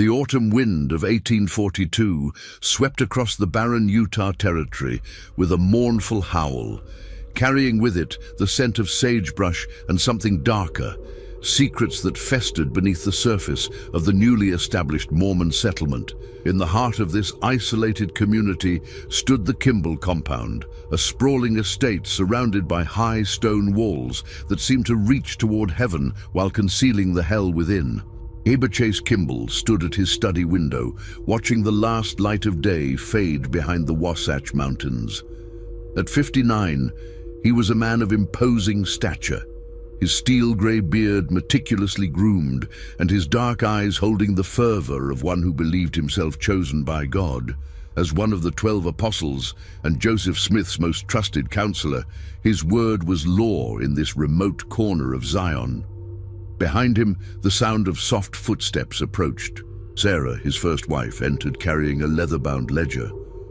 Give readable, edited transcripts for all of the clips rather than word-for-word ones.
The autumn wind of 1842 swept across the barren Utah territory with a mournful howl, carrying with it the scent of sagebrush and something darker, secrets that festered beneath the surface of the newly established Mormon settlement. In the heart of this isolated community stood the Kimball compound, a sprawling estate surrounded by high stone walls that seemed to reach toward heaven while concealing the hell within. Chase Kimball stood at his study window, watching the last light of day fade behind the Wasatch Mountains. At 59, he was a man of imposing stature, his steel-gray beard meticulously groomed and his dark eyes holding the fervor of one who believed himself chosen by God. As one of the 12 apostles and Joseph Smith's most trusted counselor, his word was law in this remote corner of Zion. Behind him, the sound of soft footsteps approached. Sarah, his first wife, entered carrying a leather-bound ledger.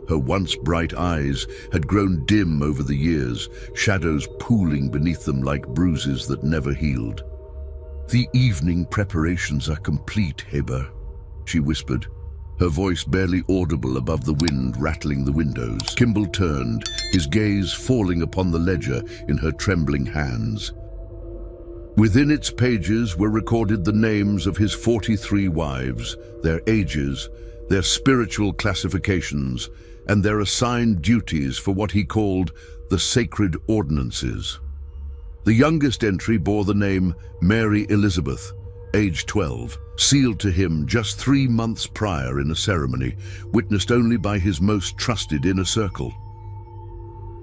Her once bright eyes had grown dim over the years, shadows pooling beneath them like bruises that never healed. "The evening preparations are complete, Heber," she whispered, her voice barely audible above the wind rattling the windows. Kimball turned, his gaze falling upon the ledger in her trembling hands. Within its pages were recorded the names of his 43 wives, their ages, their spiritual classifications, and their assigned duties for what he called the sacred ordinances. The youngest entry bore the name Mary Elizabeth, age 12, sealed to him just 3 months prior in a ceremony, witnessed only by his most trusted inner circle.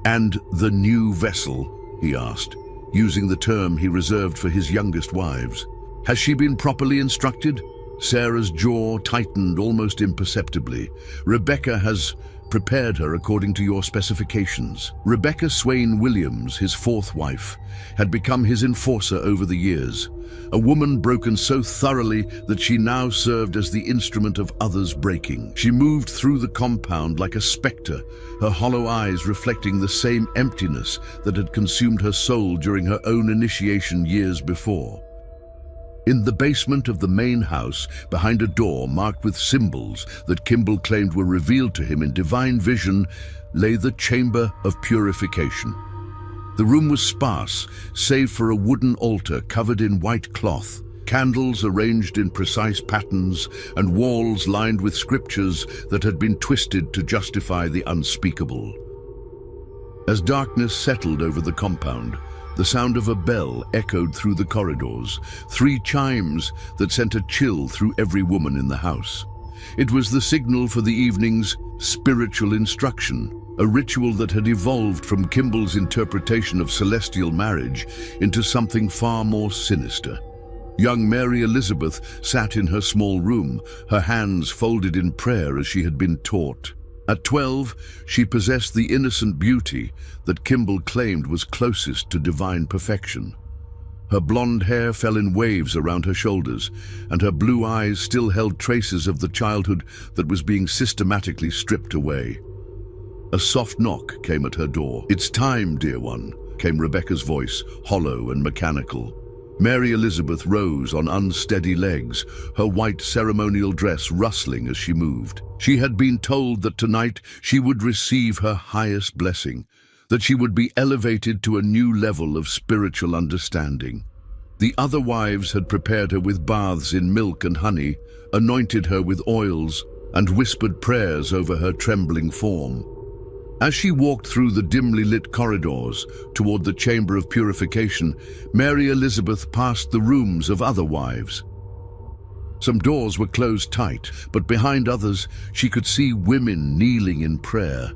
"And the new vessel?" he asked, using the term he reserved for his youngest wives. "Has she been properly instructed?" Sarah's jaw tightened almost imperceptibly. "Rebecca has prepared her according to your specifications." Rebecca Swain Williams, his 4th wife, had become his enforcer over the years, a woman broken so thoroughly that she now served as the instrument of others' breaking. She moved through the compound like a specter, her hollow eyes reflecting the same emptiness that had consumed her soul during her own initiation years before. In the basement of the main house, behind a door marked with symbols that Kimball claimed were revealed to him in divine vision, lay the Chamber of Purification. The room was sparse, save for a wooden altar covered in white cloth, candles arranged in precise patterns, and walls lined with scriptures that had been twisted to justify the unspeakable. As darkness settled over the compound, the sound of a bell echoed through the corridors, 3 chimes that sent a chill through every woman in the house. It was the signal for the evening's spiritual instruction, a ritual that had evolved from Kimball's interpretation of celestial marriage into something far more sinister. Young Mary Elizabeth sat in her small room, her hands folded in prayer as she had been taught. At 12, she possessed the innocent beauty that Kimball claimed was closest to divine perfection. Her blonde hair fell in waves around her shoulders, and her blue eyes still held traces of the childhood that was being systematically stripped away. A soft knock came at her door. "It's time, dear one," came Rebecca's voice, hollow and mechanical. Mary Elizabeth rose on unsteady legs, her white ceremonial dress rustling as she moved. She had been told that tonight she would receive her highest blessing, that she would be elevated to a new level of spiritual understanding. The other wives had prepared her with baths in milk and honey, anointed her with oils, and whispered prayers over her trembling form. As she walked through the dimly lit corridors toward the Chamber of Purification, Mary Elizabeth passed the rooms of other wives. Some doors were closed tight, but behind others she could see women kneeling in prayer,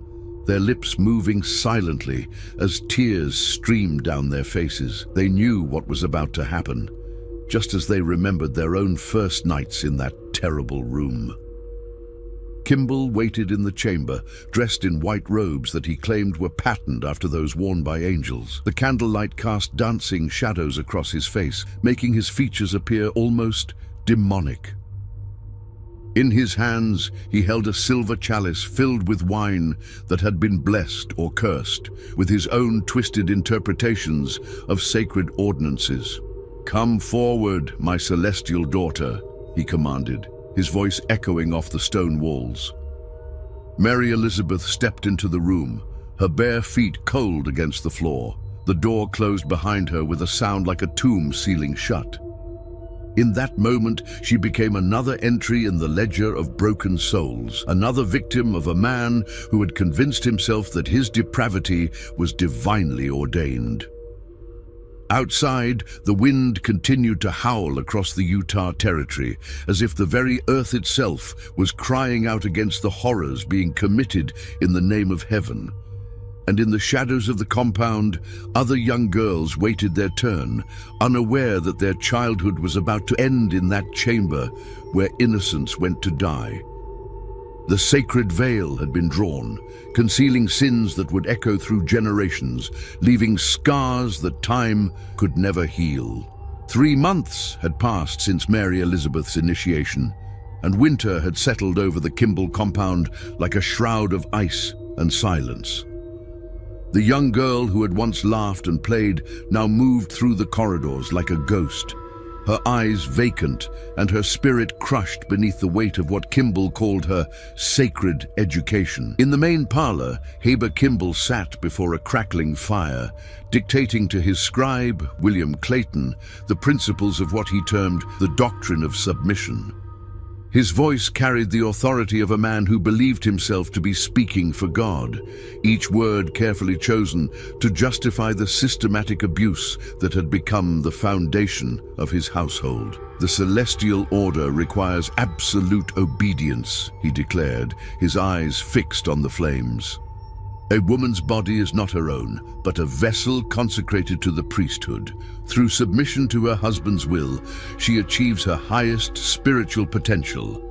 their lips moving silently as tears streamed down their faces. They knew what was about to happen, just as they remembered their own first nights in that terrible room. Kimball waited in the chamber, dressed in white robes that he claimed were patterned after those worn by angels. The candlelight cast dancing shadows across his face, making his features appear almost demonic. In his hands, he held a silver chalice filled with wine that had been blessed or cursed, with his own twisted interpretations of sacred ordinances. "Come forward, my celestial daughter," he commanded, his voice echoing off the stone walls. Mary Elizabeth stepped into the room, her bare feet cold against the floor. The door closed behind her with a sound like a tomb sealing shut. In that moment, she became another entry in the ledger of broken souls, another victim of a man who had convinced himself that his depravity was divinely ordained. Outside, the wind continued to howl across the Utah Territory, as if the very earth itself was crying out against the horrors being committed in the name of heaven. And in the shadows of the compound, other young girls waited their turn, unaware that their childhood was about to end in that chamber where innocence went to die. The sacred veil had been drawn, concealing sins that would echo through generations, leaving scars that time could never heal. 3 months had passed since Mary Elizabeth's initiation, and winter had settled over the Kimball compound like a shroud of ice and silence. The young girl who had once laughed and played now moved through the corridors like a ghost, her eyes vacant and her spirit crushed beneath the weight of what Kimball called her sacred education. In the main parlor, Heber Kimball sat before a crackling fire, dictating to his scribe, William Clayton, the principles of what he termed the doctrine of submission. His voice carried the authority of a man who believed himself to be speaking for God, each word carefully chosen to justify the systematic abuse that had become the foundation of his household. The celestial order requires absolute obedience, he declared, his eyes fixed on the flames. A woman's body is not her own, but a vessel consecrated to the priesthood. Through submission to her husband's will, she achieves her highest spiritual potential.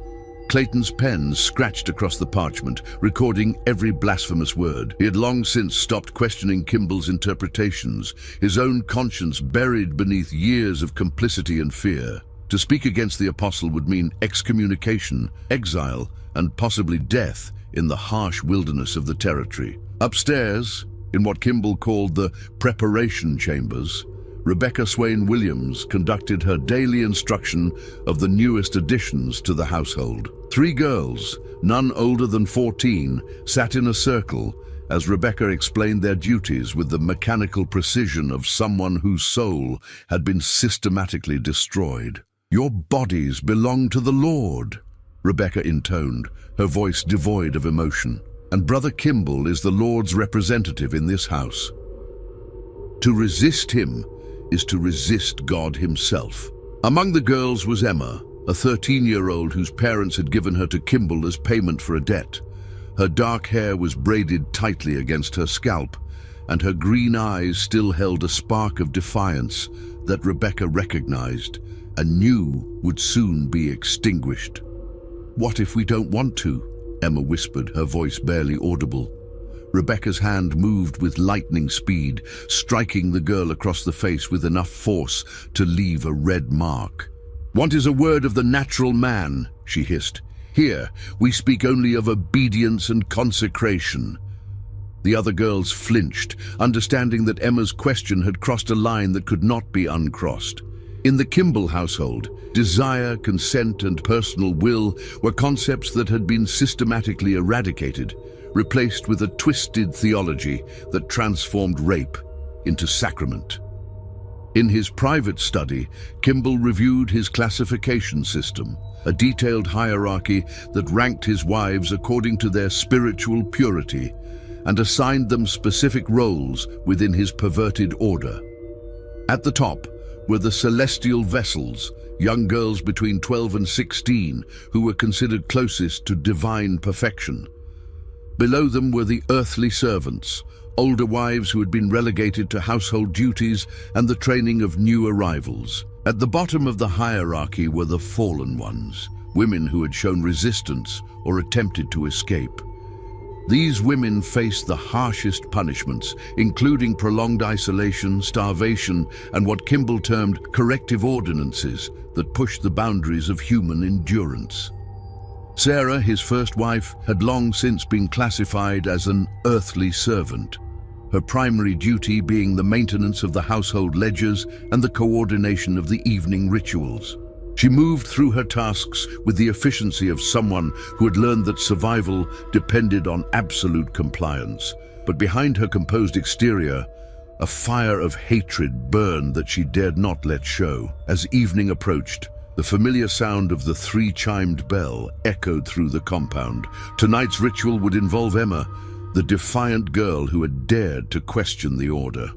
Clayton's pen scratched across the parchment, recording every blasphemous word. He had long since stopped questioning Kimball's interpretations, his own conscience buried beneath years of complicity and fear. To speak against the apostle would mean excommunication, exile, and possibly death in the harsh wilderness of the territory. Upstairs, in what Kimball called the preparation chambers, Rebecca Swain Williams conducted her daily instruction of the newest additions to the household. 3 girls, none older than 14, sat in a circle as Rebecca explained their duties with the mechanical precision of someone whose soul had been systematically destroyed. "Your bodies belong to the Lord," Rebecca intoned, her voice devoid of emotion. "And Brother Kimball is the Lord's representative in this house. To resist him is to resist God himself." Among the girls was Emma, a 13-year-old whose parents had given her to Kimball as payment for a debt. Her dark hair was braided tightly against her scalp, and her green eyes still held a spark of defiance that Rebecca recognized and knew would soon be extinguished. "What if we don't want to?" Emma whispered, her voice barely audible. Rebecca's hand moved with lightning speed, striking the girl across the face with enough force to leave a red mark. "Want is a word of the natural man," she hissed. "Here, we speak only of obedience and consecration." The other girls flinched, understanding that Emma's question had crossed a line that could not be uncrossed. In the Kimball household, desire, consent, and personal will were concepts that had been systematically eradicated, replaced with a twisted theology that transformed rape into sacrament. In his private study, Kimball reviewed his classification system, a detailed hierarchy that ranked his wives according to their spiritual purity and assigned them specific roles within his perverted order. At the top were the celestial vessels, young girls between 12 and 16 who were considered closest to divine perfection. Below them were the earthly servants, older wives who had been relegated to household duties and the training of new arrivals. At the bottom of the hierarchy were the fallen ones, women who had shown resistance or attempted to escape. These women faced the harshest punishments, including prolonged isolation, starvation, and what Kimball termed corrective ordinances that pushed the boundaries of human endurance. Sarah, his first wife, had long since been classified as an earthly servant, her primary duty being the maintenance of the household ledgers and the coordination of the evening rituals. She moved through her tasks with the efficiency of someone who had learned that survival depended on absolute compliance. But behind her composed exterior, a fire of hatred burned that she dared not let show. As evening approached, the familiar sound of the three-chimed bell echoed through the compound. Tonight's ritual would involve Emma, the defiant girl who had dared to question the order.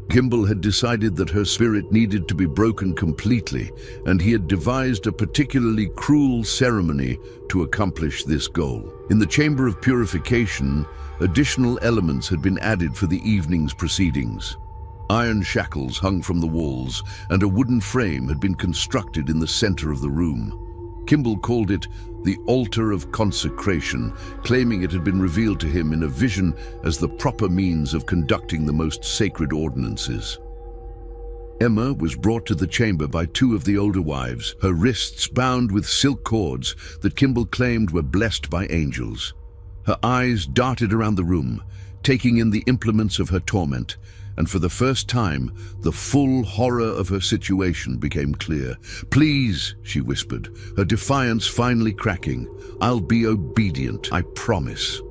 Kimball had decided that her spirit needed to be broken completely, and he had devised a particularly cruel ceremony to accomplish this goal. In the Chamber of Purification, additional elements had been added for the evening's proceedings. Iron shackles hung from the walls, and a wooden frame had been constructed in the center of the room. Kimball called it the Altar of Consecration, claiming it had been revealed to him in a vision as the proper means of conducting the most sacred ordinances. Emma was brought to the chamber by two of the older wives, her wrists bound with silk cords that Kimball claimed were blessed by angels. Her eyes darted around the room, taking in the implements of her torment, and for the first time, the full horror of her situation became clear. "Please," she whispered, her defiance finally cracking. "I'll be obedient, I promise."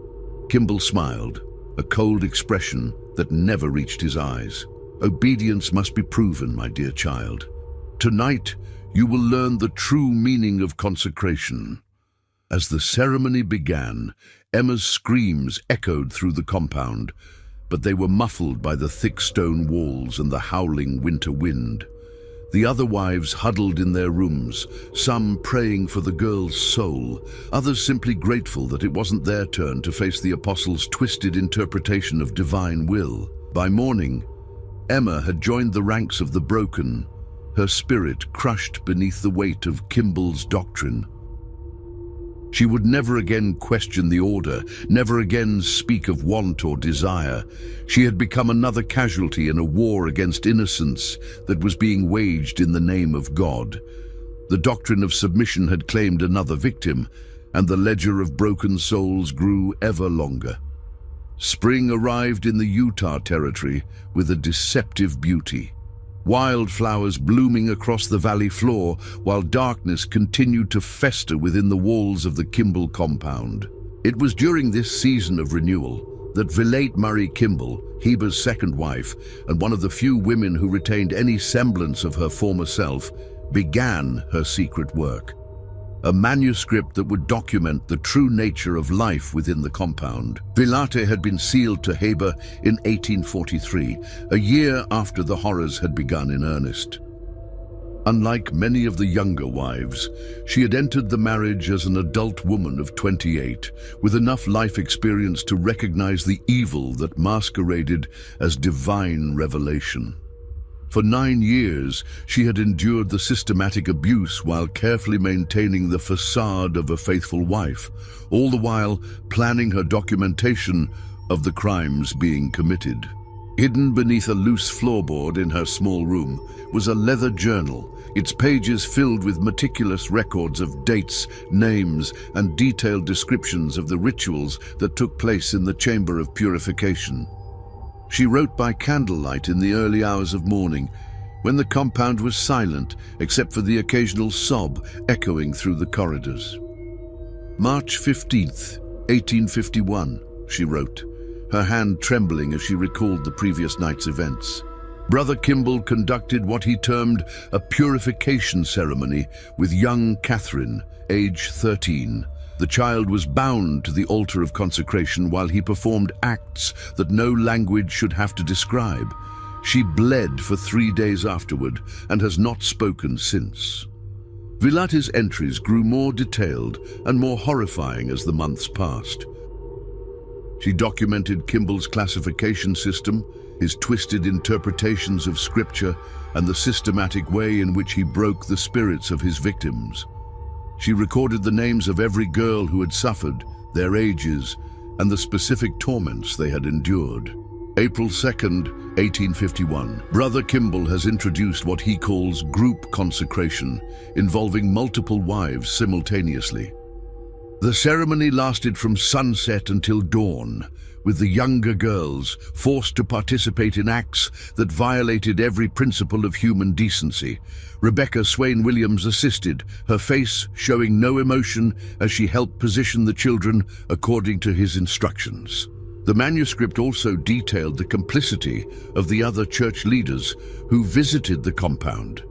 Kimball smiled, a cold expression that never reached his eyes. "Obedience must be proven, my dear child. Tonight, you will learn the true meaning of consecration." As the ceremony began, Emma's screams echoed through the compound, but they were muffled by the thick stone walls and the howling winter wind. The other wives huddled in their rooms, some praying for the girl's soul, others simply grateful that it wasn't their turn to face the apostles' twisted interpretation of divine will. By morning, Emma had joined the ranks of the broken, her spirit crushed beneath the weight of Kimball's doctrine. She would never again question the order, never again speak of want or desire. She had become another casualty in a war against innocence that was being waged in the name of God. The doctrine of submission had claimed another victim, and the ledger of broken souls grew ever longer. Spring arrived in the Utah Territory with a deceptive beauty. Wildflowers blooming across the valley floor, while darkness continued to fester within the walls of the Kimball compound. It was during this season of renewal that Vilate Murray Kimball, Heber's second wife, and one of the few women who retained any semblance of her former self, began her secret work. A manuscript that would document the true nature of life within the compound. Vilate had been sealed to Heber in 1843, a year after the horrors had begun in earnest. Unlike many of the younger wives, she had entered the marriage as an adult woman of 28, with enough life experience to recognize the evil that masqueraded as divine revelation. For 9 years, she had endured the systematic abuse while carefully maintaining the facade of a faithful wife, all the while planning her documentation of the crimes being committed. Hidden beneath a loose floorboard in her small room was a leather journal, its pages filled with meticulous records of dates, names, and detailed descriptions of the rituals that took place in the Chamber of Purification. She wrote by candlelight in the early hours of morning, when the compound was silent except for the occasional sob echoing through the corridors. "March 15th, 1851, she wrote, her hand trembling as she recalled the previous night's events. Brother Kimball conducted what he termed a purification ceremony with young Catherine, age 13. The child was bound to the altar of consecration while he performed acts that no language should have to describe. She bled for 3 days afterward and has not spoken since." Vilate's entries grew more detailed and more horrifying as the months passed. She documented Kimball's classification system, his twisted interpretations of scripture, and the systematic way in which he broke the spirits of his victims. She recorded the names of every girl who had suffered, their ages, and the specific torments they had endured. April 2nd, 1851. Brother Kimball has introduced what he calls group consecration, involving multiple wives simultaneously. The ceremony lasted from sunset until dawn, with the younger girls forced to participate in acts that violated every principle of human decency. Rebecca Swain Williams assisted, her face showing no emotion as she helped position the children according to his instructions. The manuscript also detailed the complicity of the other church leaders who visited the compound.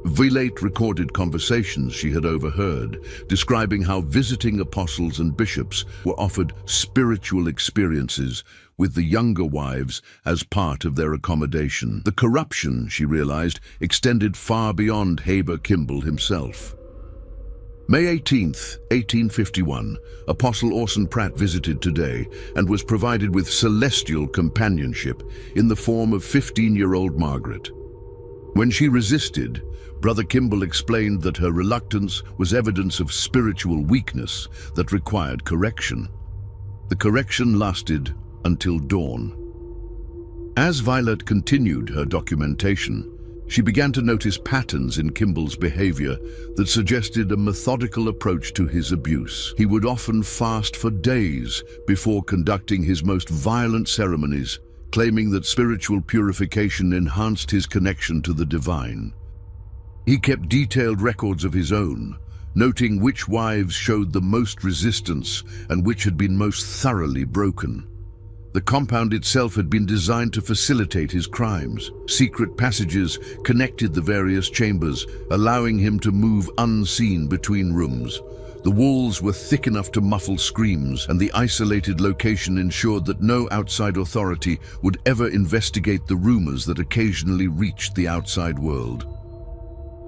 Vilate recorded conversations she had overheard, describing how visiting apostles and bishops were offered spiritual experiences with the younger wives as part of their accommodation. The corruption, she realized, extended far beyond Heber Kimball himself. May 18th, 1851, Apostle Orson Pratt visited today and was provided with celestial companionship in the form of 15-year-old Margaret. When she resisted, Brother Kimball explained that her reluctance was evidence of spiritual weakness that required correction. The correction lasted until dawn. As Violet continued her documentation, she began to notice patterns in Kimball's behavior that suggested a methodical approach to his abuse. He would often fast for days before conducting his most violent ceremonies, claiming that spiritual purification enhanced his connection to the divine. He kept detailed records of his own, noting which wives showed the most resistance and which had been most thoroughly broken. The compound itself had been designed to facilitate his crimes. Secret passages connected the various chambers, allowing him to move unseen between rooms. The walls were thick enough to muffle screams, and the isolated location ensured that no outside authority would ever investigate the rumors that occasionally reached the outside world.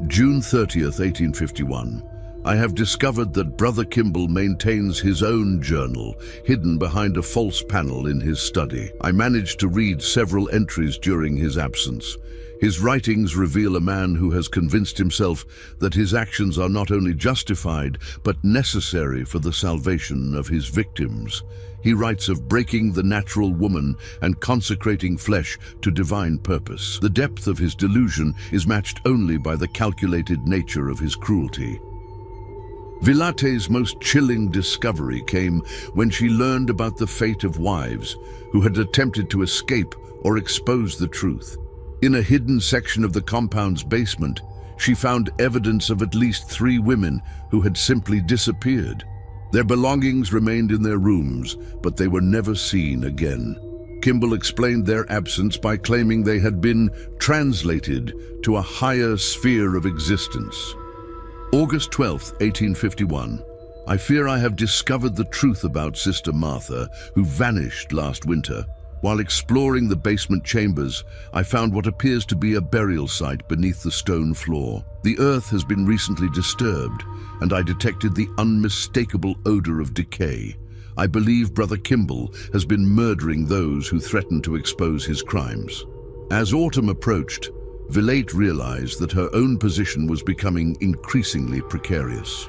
June 30th, 1851. I have discovered that Brother Kimball maintains his own journal, hidden behind a false panel in his study. I managed to read several entries during his absence. His writings reveal a man who has convinced himself that his actions are not only justified, but necessary for the salvation of his victims. He writes of breaking the natural woman and consecrating flesh to divine purpose. The depth of his delusion is matched only by the calculated nature of his cruelty. Vilate's most chilling discovery came when she learned about the fate of wives who had attempted to escape or expose the truth. In a hidden section of the compound's basement, she found evidence of at least 3 women who had simply disappeared. Their belongings remained in their rooms, but they were never seen again. Kimball explained their absence by claiming they had been translated to a higher sphere of existence. August 12, 1851. I fear I have discovered the truth about Sister Martha, who vanished last winter. While exploring the basement chambers, I found what appears to be a burial site beneath the stone floor. The earth has been recently disturbed, and I detected the unmistakable odor of decay. I believe Brother Kimball has been murdering those who threatened to expose his crimes. As autumn approached, Vilate realized that her own position was becoming increasingly precarious.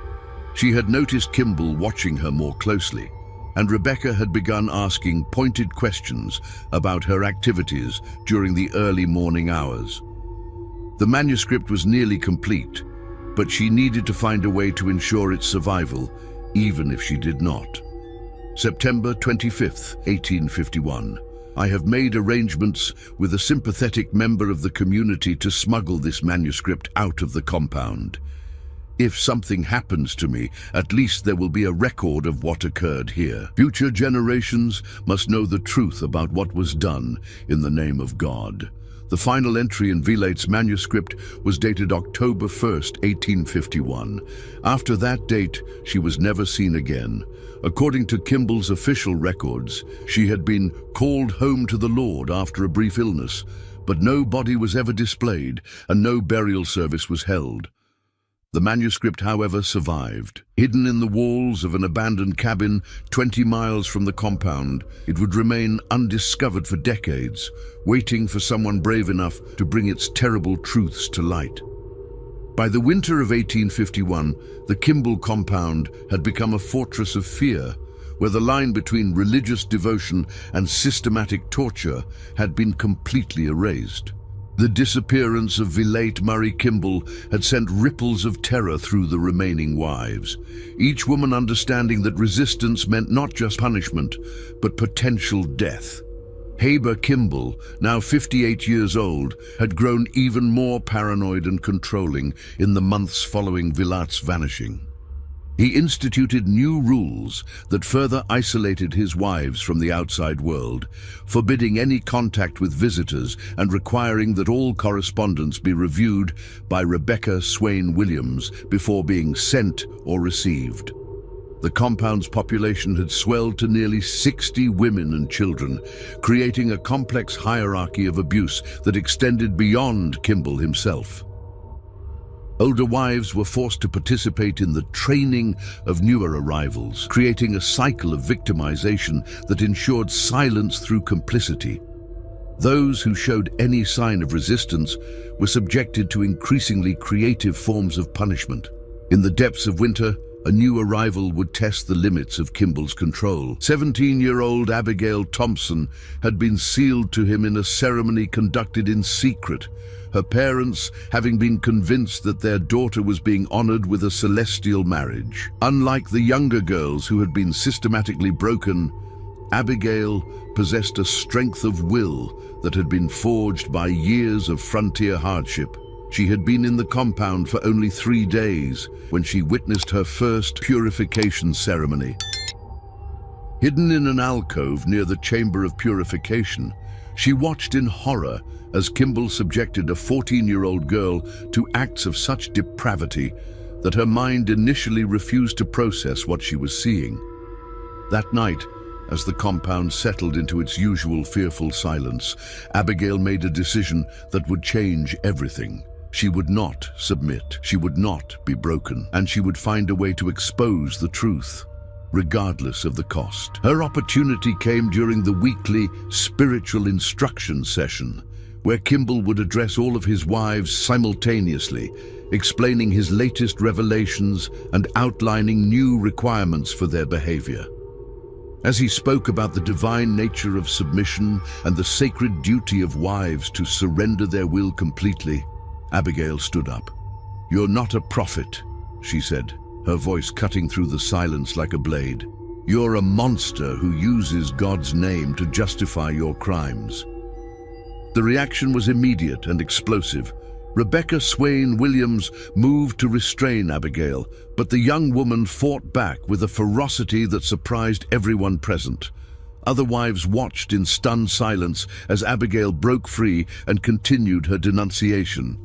She had noticed Kimball watching her more closely, and Rebecca had begun asking pointed questions about her activities during the early morning hours. The manuscript was nearly complete, but she needed to find a way to ensure its survival, even if she did not. September 25th, 1851. I have made arrangements with a sympathetic member of the community to smuggle this manuscript out of the compound. If something happens to me, at least there will be a record of what occurred here. Future generations must know the truth about what was done in the name of God. The final entry in Vilate's manuscript was dated October 1st, 1851. After that date, she was never seen again. According to Kimball's official records, she had been called home to the Lord after a brief illness, but no body was ever displayed and no burial service was held. The manuscript, however, survived. Hidden in the walls of an abandoned cabin 20 miles from the compound, it would remain undiscovered for decades, waiting for someone brave enough to bring its terrible truths to light. By the winter of 1851, the Kimball compound had become a fortress of fear, where the line between religious devotion and systematic torture had been completely erased. The disappearance of Vilate Murray Kimball had sent ripples of terror through the remaining wives, each woman understanding that resistance meant not just punishment, but potential death. Haber Kimball, now 58 years old, had grown even more paranoid and controlling in the months following Vilate's vanishing. He instituted new rules that further isolated his wives from the outside world, forbidding any contact with visitors and requiring that all correspondence be reviewed by Rebecca Swain Williams before being sent or received. The compound's population had swelled to nearly 60 women and children, creating a complex hierarchy of abuse that extended beyond Kimball himself. Older wives were forced to participate in the training of newer arrivals, creating a cycle of victimization that ensured silence through complicity. Those who showed any sign of resistance were subjected to increasingly creative forms of punishment. In the depths of winter, a new arrival would test the limits of Kimball's control. 17-year-old Abigail Thompson had been sealed to him in a ceremony conducted in secret, her parents having been convinced that their daughter was being honored with a celestial marriage. Unlike the younger girls who had been systematically broken, Abigail possessed a strength of will that had been forged by years of frontier hardship. She had been in the compound for only 3 days when she witnessed her first purification ceremony. Hidden in an alcove near the chamber of purification, she watched in horror as Kimball subjected a 14-year-old girl to acts of such depravity that her mind initially refused to process what she was seeing. That night, as the compound settled into its usual fearful silence, Abigail made a decision that would change everything. She would not submit, she would not be broken, and she would find a way to expose the truth, regardless of the cost. Her opportunity came during the weekly spiritual instruction session, where Kimball would address all of his wives simultaneously, explaining his latest revelations and outlining new requirements for their behavior. As he spoke about the divine nature of submission and the sacred duty of wives to surrender their will completely, Abigail stood up. "You're not a prophet," she said, her voice cutting through the silence like a blade. "You're a monster who uses God's name to justify your crimes." The reaction was immediate and explosive. Rebecca Swain Williams moved to restrain Abigail, but the young woman fought back with a ferocity that surprised everyone present. Other wives watched in stunned silence as Abigail broke free and continued her denunciation.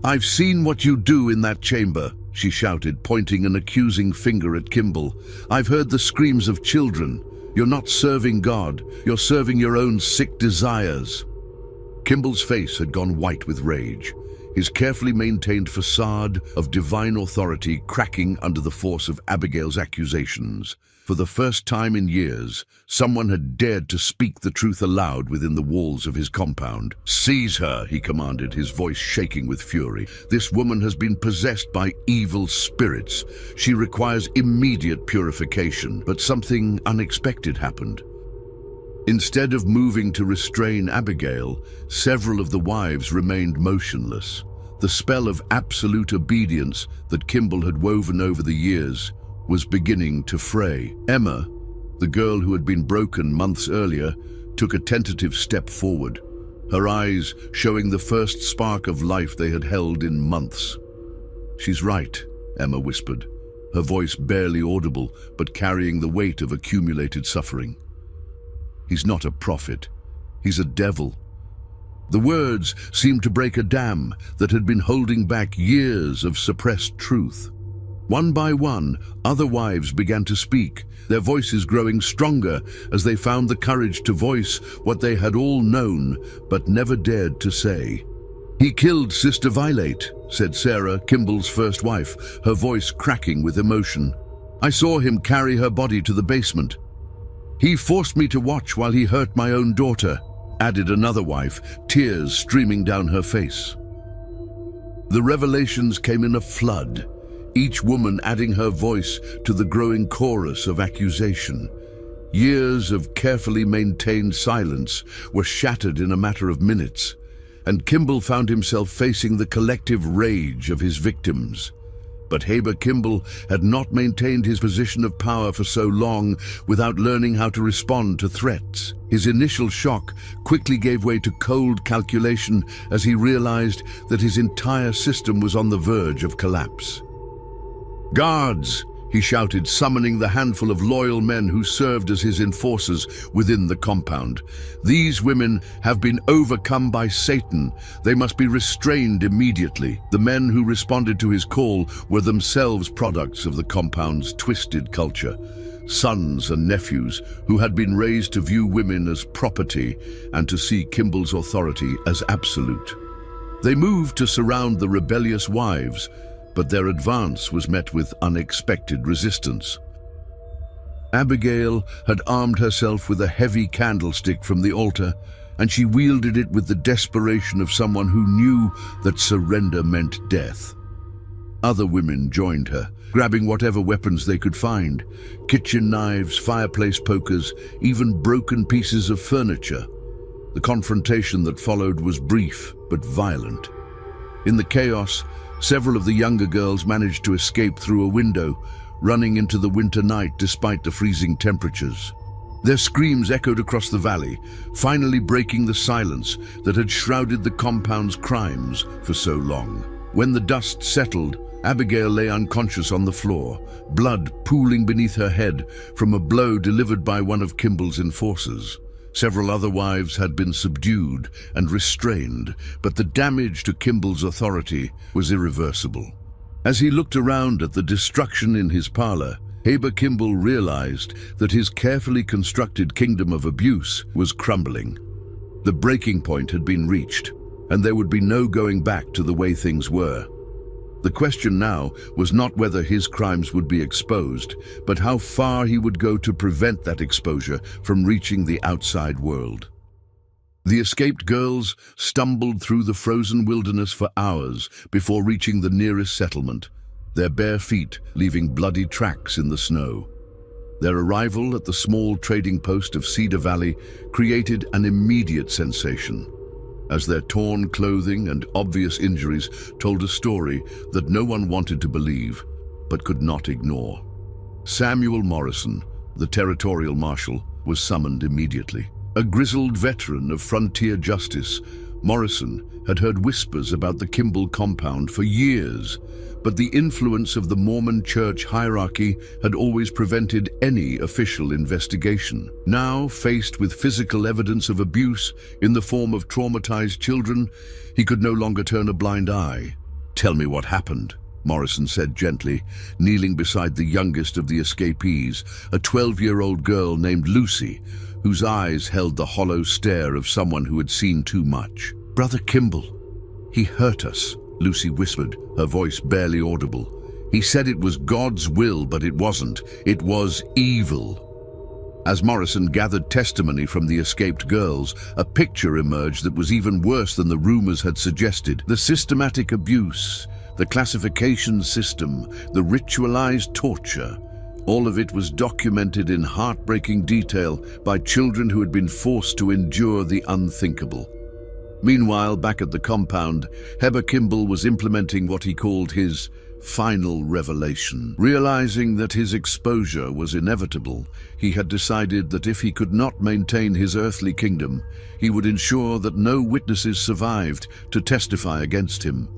"I've seen what you do in that chamber," she shouted, pointing an accusing finger at Kimball. "I've heard the screams of children. You're not serving God, you're serving your own sick desires." Kimball's face had gone white with rage, his carefully maintained facade of divine authority cracking under the force of Abigail's accusations. For the first time in years, someone had dared to speak the truth aloud within the walls of his compound. "Seize her," he commanded, his voice shaking with fury. "This woman has been possessed by evil spirits. She requires immediate purification." But something unexpected happened. Instead of moving to restrain Abigail, several of the wives remained motionless. The spell of absolute obedience that Kimball had woven over the years was beginning to fray. Emma, the girl who had been broken months earlier, took a tentative step forward, her eyes showing the first spark of life they had held in months. "She's right," Emma whispered, her voice barely audible but carrying the weight of accumulated suffering. "He's not a prophet. He's a devil." The words seemed to break a dam that had been holding back years of suppressed truth. One by one, other wives began to speak, their voices growing stronger as they found the courage to voice what they had all known but never dared to say. "He killed Sister Vilate," said Sarah, Kimball's first wife, her voice cracking with emotion. "I saw him carry her body to the basement. He forced me to watch while he hurt my own daughter," added another wife, tears streaming down her face. The revelations came in a flood, each woman adding her voice to the growing chorus of accusation. Years of carefully maintained silence were shattered in a matter of minutes, and Kimball found himself facing the collective rage of his victims. But Heber Kimball had not maintained his position of power for so long without learning how to respond to threats. His initial shock quickly gave way to cold calculation as he realized that his entire system was on the verge of collapse. "Guards!" he shouted, summoning the handful of loyal men who served as his enforcers within the compound. "These women have been overcome by Satan. They must be restrained immediately." The men who responded to his call were themselves products of the compound's twisted culture. Sons and nephews who had been raised to view women as property and to see Kimball's authority as absolute. They moved to surround the rebellious wives, but their advance was met with unexpected resistance. Abigail had armed herself with a heavy candlestick from the altar, and she wielded it with the desperation of someone who knew that surrender meant death. Other women joined her, grabbing whatever weapons they could find: kitchen knives, fireplace pokers, even broken pieces of furniture. The confrontation that followed was brief but violent. In the chaos, several of the younger girls managed to escape through a window, running into the winter night despite the freezing temperatures. Their screams echoed across the valley, finally breaking the silence that had shrouded the compound's crimes for so long. When the dust settled, Abigail lay unconscious on the floor, blood pooling beneath her head from a blow delivered by one of Kimball's enforcers. Several other wives had been subdued and restrained, but the damage to Kimball's authority was irreversible. As he looked around at the destruction in his parlor, Heber Kimball realized that his carefully constructed kingdom of abuse was crumbling. The breaking point had been reached, and there would be no going back to the way things were. The question now was not whether his crimes would be exposed, but how far he would go to prevent that exposure from reaching the outside world. The escaped girls stumbled through the frozen wilderness for hours before reaching the nearest settlement, their bare feet leaving bloody tracks in the snow. Their arrival at the small trading post of Cedar Valley created an immediate sensation, as their torn clothing and obvious injuries told a story that no one wanted to believe, but could not ignore. Samuel Morrison, the territorial marshal, was summoned immediately. A grizzled veteran of frontier justice, Morrison had heard whispers about the Kimball compound for years, but the influence of the Mormon church hierarchy had always prevented any official investigation. Now, faced with physical evidence of abuse in the form of traumatized children, he could no longer turn a blind eye. "Tell me what happened," Morrison said gently, kneeling beside the youngest of the escapees, a 12-year-old girl named Lucy, whose eyes held the hollow stare of someone who had seen too much. "Brother Kimball, he hurt us," Lucy whispered, her voice barely audible. "He said it was God's will, but it wasn't. It was evil." As Morrison gathered testimony from the escaped girls, a picture emerged that was even worse than the rumors had suggested. The systematic abuse, the classification system, the ritualized torture, all of it was documented in heartbreaking detail by children who had been forced to endure the unthinkable. Meanwhile, back at the compound, Heber Kimball was implementing what he called his final revelation. Realizing that his exposure was inevitable, he had decided that if he could not maintain his earthly kingdom, he would ensure that no witnesses survived to testify against him.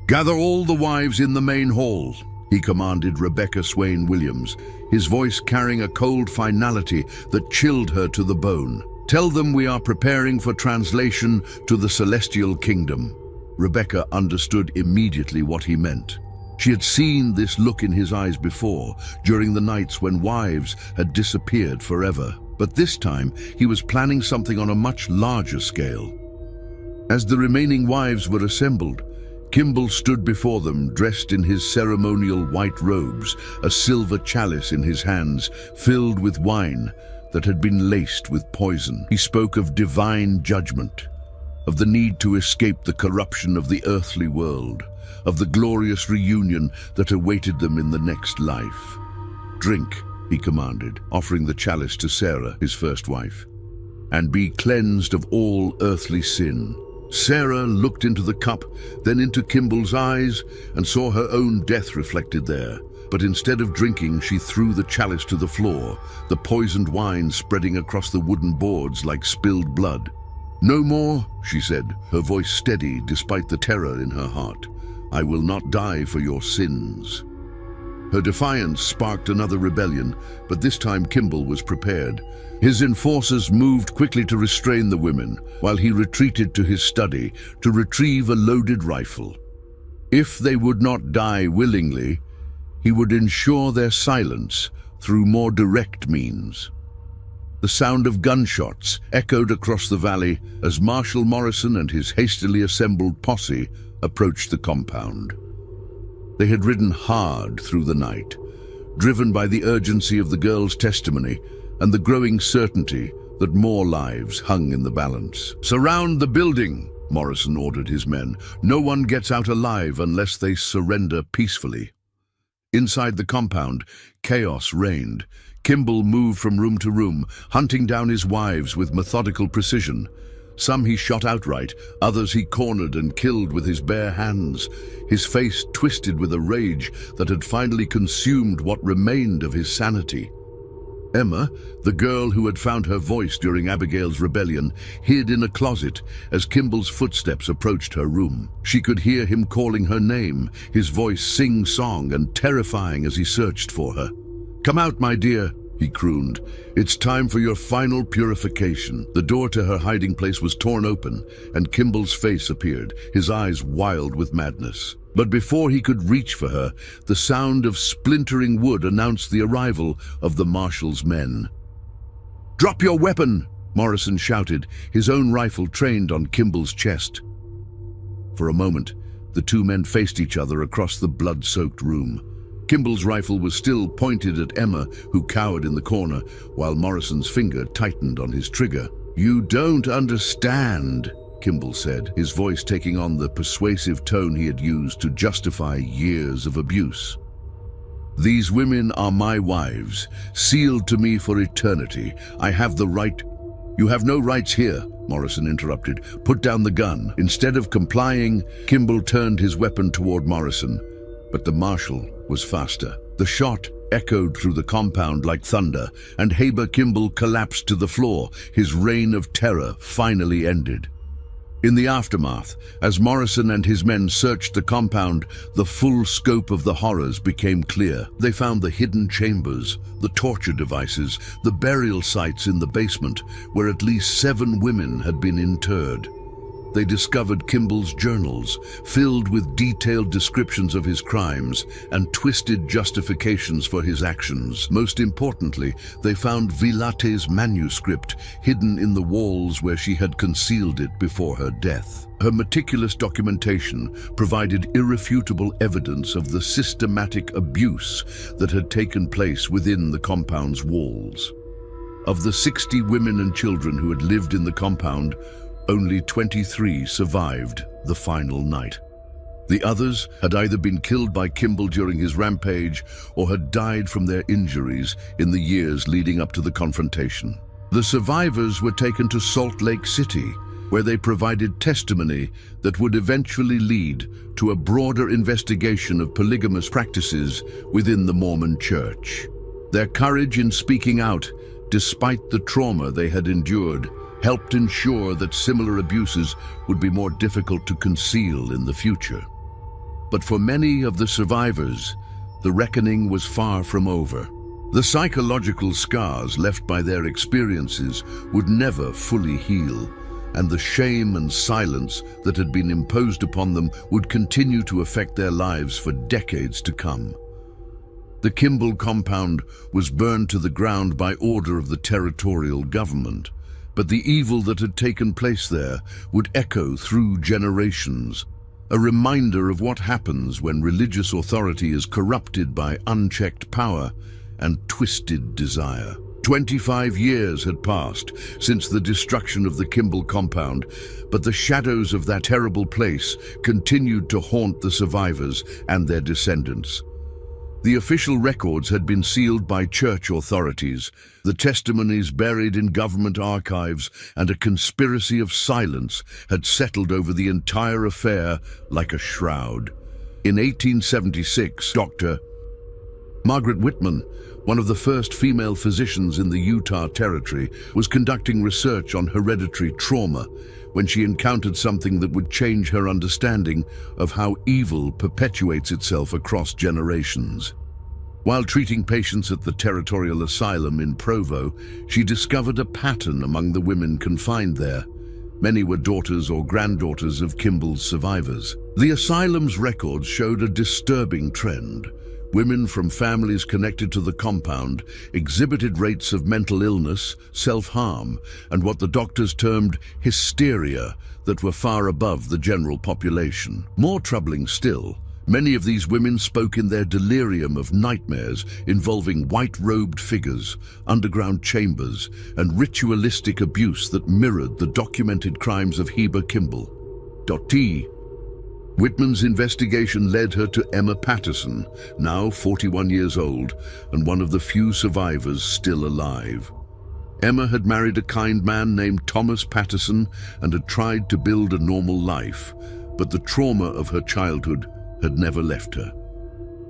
"Gather all the wives in the main hall," he commanded Rebecca Swain Williams, his voice carrying a cold finality that chilled her to the bone. "Tell them we are preparing for translation to the celestial kingdom." Rebecca understood immediately what he meant. She had seen this look in his eyes before, during the nights when wives had disappeared forever. But this time, he was planning something on a much larger scale. As the remaining wives were assembled, Kimball stood before them, dressed in his ceremonial white robes, a silver chalice in his hands, filled with wine that had been laced with poison. He spoke of divine judgment, of the need to escape the corruption of the earthly world, of the glorious reunion that awaited them in the next life. "Drink," he commanded, offering the chalice to Sarah, his first wife, "and be cleansed of all earthly sin." Sarah looked into the cup, then into Kimball's eyes, and saw her own death reflected there. But instead of drinking, she threw the chalice to the floor, the poisoned wine spreading across the wooden boards like spilled blood. "No more," she said, her voice steady despite the terror in her heart. "I will not die for your sins." Her defiance sparked another rebellion, but this time Kimball was prepared. His enforcers moved quickly to restrain the women, while he retreated to his study to retrieve a loaded rifle. If they would not die willingly, he would ensure their silence through more direct means. The sound of gunshots echoed across the valley as Marshal Morrison and his hastily assembled posse approached the compound. They had ridden hard through the night, driven by the urgency of the girl's testimony and the growing certainty that more lives hung in the balance. "Surround the building," Morrison ordered his men. "No one gets out alive unless they surrender peacefully." Inside the compound, chaos reigned. Kimball moved from room to room, hunting down his wives with methodical precision. Some he shot outright, others he cornered and killed with his bare hands, his face twisted with a rage that had finally consumed what remained of his sanity. Emma, the girl who had found her voice during Abigail's rebellion, hid in a closet as Kimball's footsteps approached her room. She could hear him calling her name, his voice sing-song and terrifying as he searched for her. "Come out, my dear," he crooned. "It's time for your final purification." The door to her hiding place was torn open, and Kimball's face appeared, his eyes wild with madness. But before he could reach for her, the sound of splintering wood announced the arrival of the marshal's men. "Drop your weapon!" Morrison shouted, his own rifle trained on Kimball's chest. For a moment, the two men faced each other across the blood-soaked room. Kimball's rifle was still pointed at Emma, who cowered in the corner, while Morrison's finger tightened on his trigger. "You don't understand," Kimball said, his voice taking on the persuasive tone he had used to justify years of abuse. "These women are my wives, sealed to me for eternity. I have the right—" "You have no rights here," Morrison interrupted. "Put down the gun." Instead of complying, Kimball turned his weapon toward Morrison, but the marshal was faster. The shot echoed through the compound like thunder, and Haber Kimball collapsed to the floor, his reign of terror finally ended. In the aftermath, as Morrison and his men searched the compound, the full scope of the horrors became clear. They found the hidden chambers, the torture devices, the burial sites in the basement, where at least 7 women had been interred. They discovered Kimball's journals, filled with detailed descriptions of his crimes and twisted justifications for his actions. Most importantly, they found Vilate's manuscript hidden in the walls where she had concealed it before her death. Her meticulous documentation provided irrefutable evidence of the systematic abuse that had taken place within the compound's walls. Of the 60 women and children who had lived in the compound, only 23 survived the final night. The others had either been killed by Kimball during his rampage or had died from their injuries in the years leading up to the confrontation. The survivors were taken to Salt Lake City, where they provided testimony that would eventually lead to a broader investigation of polygamous practices within the Mormon Church. Their courage in speaking out, despite the trauma they had endured, helped ensure that similar abuses would be more difficult to conceal in the future. But for many of the survivors, the reckoning was far from over. The psychological scars left by their experiences would never fully heal, and the shame and silence that had been imposed upon them would continue to affect their lives for decades to come. The Kimball compound was burned to the ground by order of the territorial government, but the evil that had taken place there would echo through generations, a reminder of what happens when religious authority is corrupted by unchecked power and twisted desire. 25 years had passed since the destruction of the Kimball compound, but the shadows of that terrible place continued to haunt the survivors and their descendants. The official records had been sealed by church authorities, the testimonies buried in government archives, and a conspiracy of silence had settled over the entire affair like a shroud. In 1876, Dr. Margaret Whitman, one of the first female physicians in the Utah Territory, was conducting research on hereditary trauma when she encountered something that would change her understanding of how evil perpetuates itself across generations. While treating patients at the Territorial Asylum in Provo, she discovered a pattern among the women confined there. Many were daughters or granddaughters of Kimball's survivors. The asylum's records showed a disturbing trend. Women from families connected to the compound exhibited rates of mental illness, self-harm, and what the doctors termed hysteria that were far above the general population. More troubling still, many of these women spoke in their delirium of nightmares involving white-robed figures, underground chambers, and ritualistic abuse that mirrored the documented crimes of Heber Kimball. Whitman's investigation led her to Emma Patterson, now 41 years old and one of the few survivors still alive. Emma had married a kind man named Thomas Patterson and had tried to build a normal life, but the trauma of her childhood had never left her.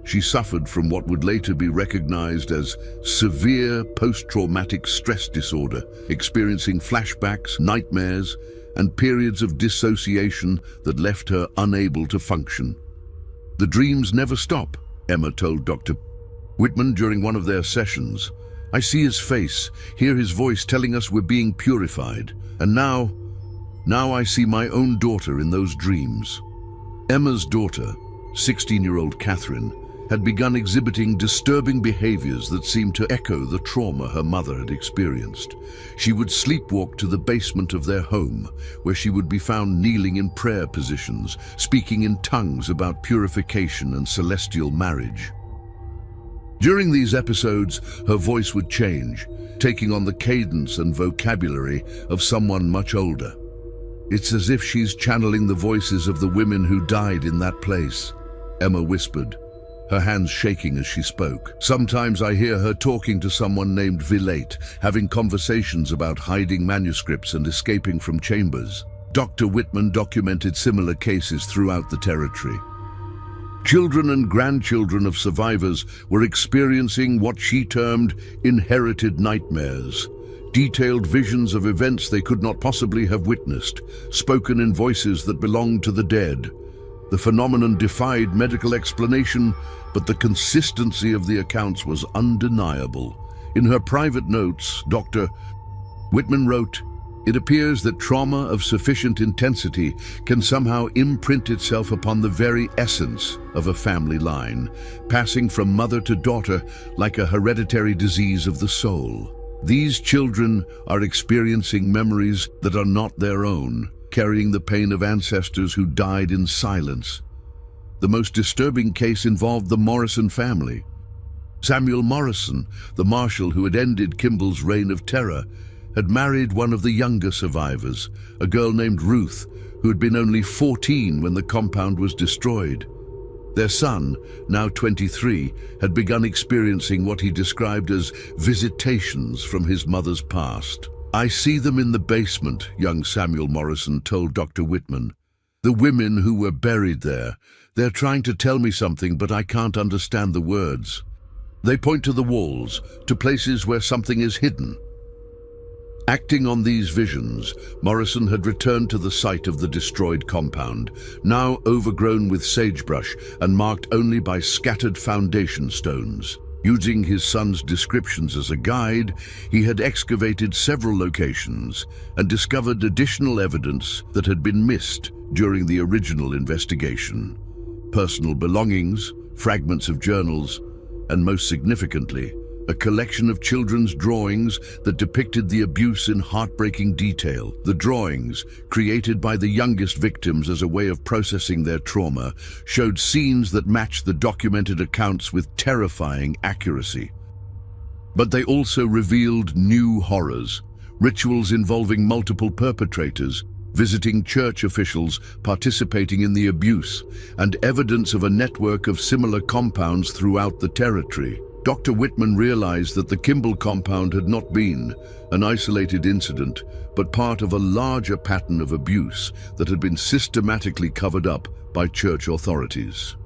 She suffered from what would later be recognized as severe post-traumatic stress disorder, experiencing flashbacks, nightmares, and periods of dissociation that left her unable to function. "The dreams never stop," Emma told Dr. Whitman during one of their sessions. "I see his face, hear his voice telling us we're being purified. And now I see my own daughter in those dreams." Emma's daughter, 16-year-old Catherine, had begun exhibiting disturbing behaviors that seemed to echo the trauma her mother had experienced. She would sleepwalk to the basement of their home, where she would be found kneeling in prayer positions, speaking in tongues about purification and celestial marriage. During these episodes, her voice would change, taking on the cadence and vocabulary of someone much older. "It's as if she's channeling the voices of the women who died in that place," Emma whispered, her hands shaking as she spoke. "Sometimes I hear her talking to someone named Vilate, having conversations about hiding manuscripts and escaping from chambers." Dr. Whitman documented similar cases throughout the territory. Children and grandchildren of survivors were experiencing what she termed inherited nightmares, detailed visions of events they could not possibly have witnessed, spoken in voices that belonged to the dead. The phenomenon defied medical explanation, but the consistency of the accounts was undeniable. In her private notes, Dr. Whitman wrote, "It appears that trauma of sufficient intensity can somehow imprint itself upon the very essence of a family line, passing from mother to daughter like a hereditary disease of the soul. These children are experiencing memories that are not their own, carrying the pain of ancestors who died in silence." The most disturbing case involved the Morrison family. Samuel Morrison, the marshal who had ended Kimball's reign of terror, had married one of the younger survivors, a girl named Ruth, who had been only 14 when the compound was destroyed. Their son, now 23, had begun experiencing what he described as visitations from his mother's past. "I see them in the basement," young Samuel Morrison told Dr. Whitman. "The women who were buried there, they're trying to tell me something, but I can't understand the words. They point to the walls, to places where something is hidden." Acting on these visions, Morrison had returned to the site of the destroyed compound, now overgrown with sagebrush and marked only by scattered foundation stones. Using his son's descriptions as a guide, he had excavated several locations and discovered additional evidence that had been missed during the original investigation. Personal belongings, fragments of journals, and most significantly, a collection of children's drawings that depicted the abuse in heartbreaking detail. The drawings, created by the youngest victims as a way of processing their trauma, showed scenes that matched the documented accounts with terrifying accuracy. But they also revealed new horrors, rituals involving multiple perpetrators, visiting church officials participating in the abuse, and evidence of a network of similar compounds throughout the territory. Dr. Whitman realized that the Kimball compound had not been an isolated incident, but part of a larger pattern of abuse that had been systematically covered up by church authorities.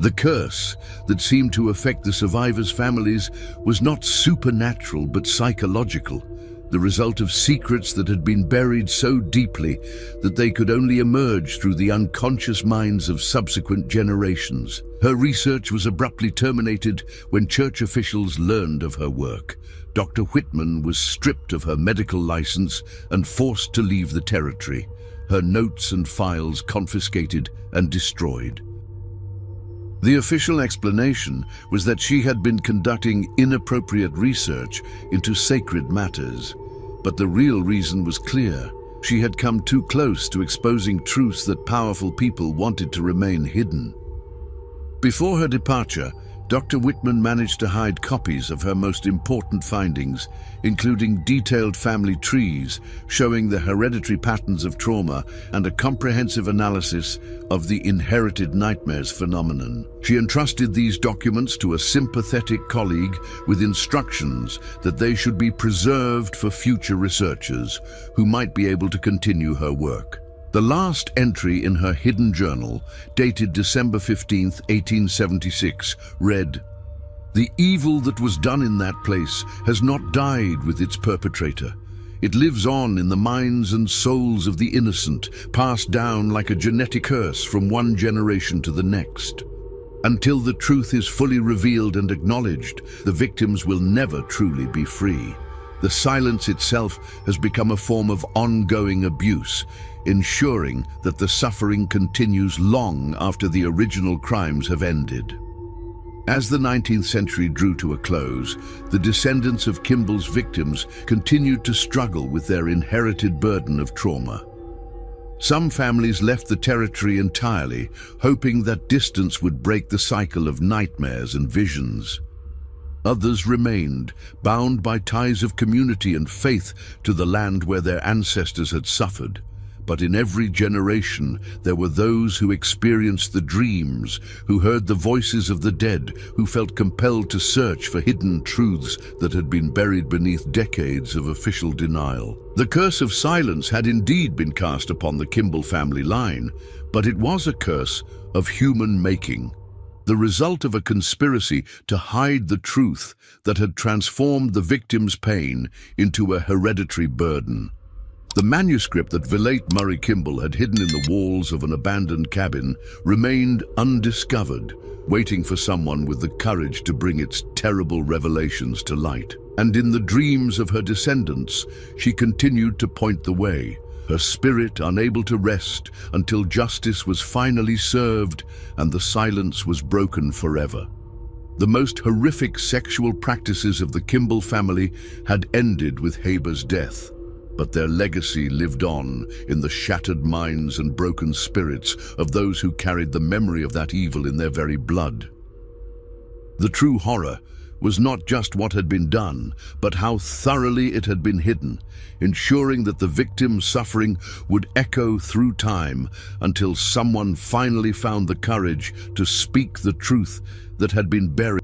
The curse that seemed to affect the survivors' families was not supernatural but psychological, the result of secrets that had been buried so deeply that they could only emerge through the unconscious minds of subsequent generations. Her research was abruptly terminated when church officials learned of her work. Dr. Whitman was stripped of her medical license and forced to leave the territory, her notes and files confiscated and destroyed. The official explanation was that she had been conducting inappropriate research into sacred matters, but the real reason was clear. She had come too close to exposing truths that powerful people wanted to remain hidden. Before her departure, Dr. Whitman managed to hide copies of her most important findings, including detailed family trees showing the hereditary patterns of trauma and a comprehensive analysis of the inherited nightmares phenomenon. She entrusted these documents to a sympathetic colleague with instructions that they should be preserved for future researchers who might be able to continue her work. The last entry in her hidden journal, dated December 15, 1876, read, "The evil that was done in that place has not died with its perpetrator. It lives on in the minds and souls of the innocent, passed down like a genetic curse from one generation to the next. Until the truth is fully revealed and acknowledged, the victims will never truly be free. The silence itself has become a form of ongoing abuse, ensuring that the suffering continues long after the original crimes have ended." As the 19th century drew to a close, the descendants of Kimball's victims continued to struggle with their inherited burden of trauma. Some families left the territory entirely, hoping that distance would break the cycle of nightmares and visions. Others remained, bound by ties of community and faith to the land where their ancestors had suffered. But in every generation, there were those who experienced the dreams, who heard the voices of the dead, who felt compelled to search for hidden truths that had been buried beneath decades of official denial. The curse of silence had indeed been cast upon the Kimball family line, but it was a curse of human making, the result of a conspiracy to hide the truth that had transformed the victim's pain into a hereditary burden. The manuscript that Vilate Murray Kimball had hidden in the walls of an abandoned cabin remained undiscovered, waiting for someone with the courage to bring its terrible revelations to light. And in the dreams of her descendants, she continued to point the way, her spirit unable to rest until justice was finally served and the silence was broken forever. The most horrific sexual practices of the Kimball family had ended with Haber's death, but their legacy lived on in the shattered minds and broken spirits of those who carried the memory of that evil in their very blood. The true horror was not just what had been done, but how thoroughly it had been hidden, ensuring that the victim's suffering would echo through time until someone finally found the courage to speak the truth that had been buried.